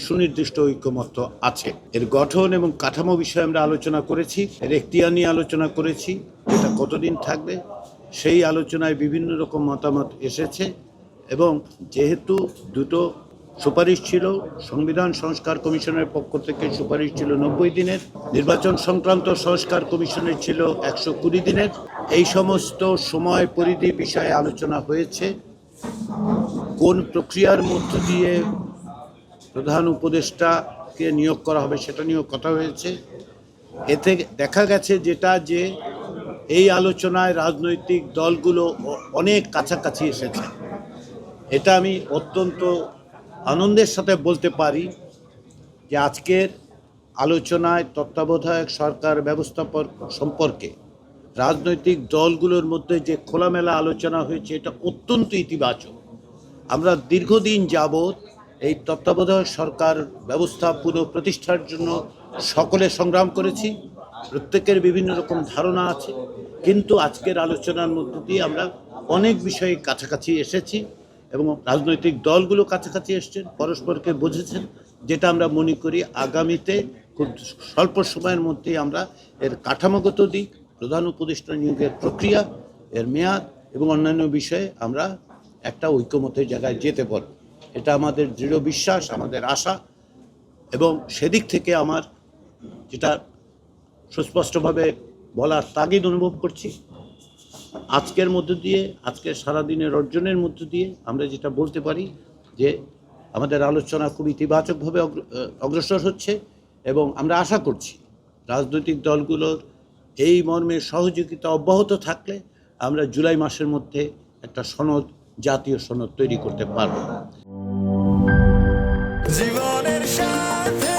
সুনির্দিষ্ট ঐকমত্য আছে। এর গঠন এবং কাঠামো বিষয়ে আমরা আলোচনা করেছি, এর এখতিয়ার নিয়ে আলোচনা করেছি, এটা কতদিন থাকবে সেই আলোচনায় বিভিন্ন রকম মতামত এসেছে। এবং যেহেতু দুটো সুপারিশ ছিল, সংবিধান সংস্কার কমিশনের পক্ষ থেকে সুপারিশ ছিল 90 দিনের, নির্বাচন সংক্রান্ত সংস্কার কমিশনের ছিল 120 দিনের। এই সমস্ত সময় পরিধি বিষয়ে আলোচনা হয়েছে। কোন প্রক্রিয়ার মধ্য দিয়ে প্রধান উপদেষ্টাকে নিয়োগ করা হবে সেটা নিয়েও কথা হয়েছে। এতে দেখা গেছে যে এই আলোচনায় রাজনৈতিক দলগুলো অনেক কাছাকাছি এসেছে। এটা আমি অত্যন্ত আনন্দের সাথে বলতে পারি যে আজকের আলোচনায় তত্ত্বাবধায়ক সরকার ব্যবস্থাপক সম্পর্কে রাজনৈতিক দলগুলোর মধ্যে যে খোলামেলা আলোচনা হয়েছে এটা অত্যন্ত ইতিবাচক। আমরা দীর্ঘদিন যাবৎ এই তত্ত্বাবধায়ক সরকার ব্যবস্থা পুনঃপ্রতিষ্ঠার জন্য সকলে সংগ্রাম করেছি, প্রত্যেকের বিভিন্ন রকম ধারণা আছে, কিন্তু আজকের আলোচনার মধ্য দিয়ে আমরা অনেক বিষয়ে কাছাকাছি এসেছি এবং রাজনৈতিক দলগুলো কাছাকাছি এসছেন, পরস্পরকে বুঝেছেন, যেটা আমরা মনে করি আগামীতে খুব স্বল্প সময়ের মধ্যেই আমরা এর কাঠামোগত দিক, প্রধান উপদেষ্টা নিয়োগের প্রক্রিয়া, এর মেয়াদ এবং অন্যান্য বিষয়ে আমরা একটা ঐকমত্যের জায়গায় যেতে পারব। এটা আমাদের দৃঢ় বিশ্বাস, আমাদের আশা। এবং সেদিক থেকে আমার যেটা সুস্পষ্টভাবে বলার তাগিদ অনুভব করছি, আজকের মধ্য দিয়ে, আজকের সারাদিনের অর্জনের মধ্য দিয়ে আমরা যেটা বলতে পারি যে আমাদের আলোচনা খুব ইতিবাচকভাবে অগ্রসর হচ্ছে এবং আমরা আশা করছি রাজনৈতিক দলগুলোর এই মর্মে সহযোগিতা অব্যাহত থাকলে আমরা জুলাই মাসের মধ্যে একটা সনদ, জাতীয় সনদ তৈরি করতে পারব। জীবনের সাথে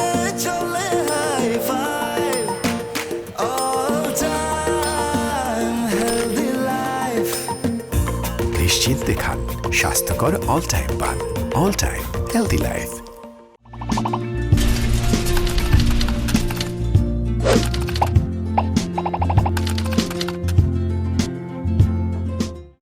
চলে hi-fi, all time healthy life। নিশ্চিন্তে খান, স্বাস্থ্যকর অল টাইম পান। All time healthy life.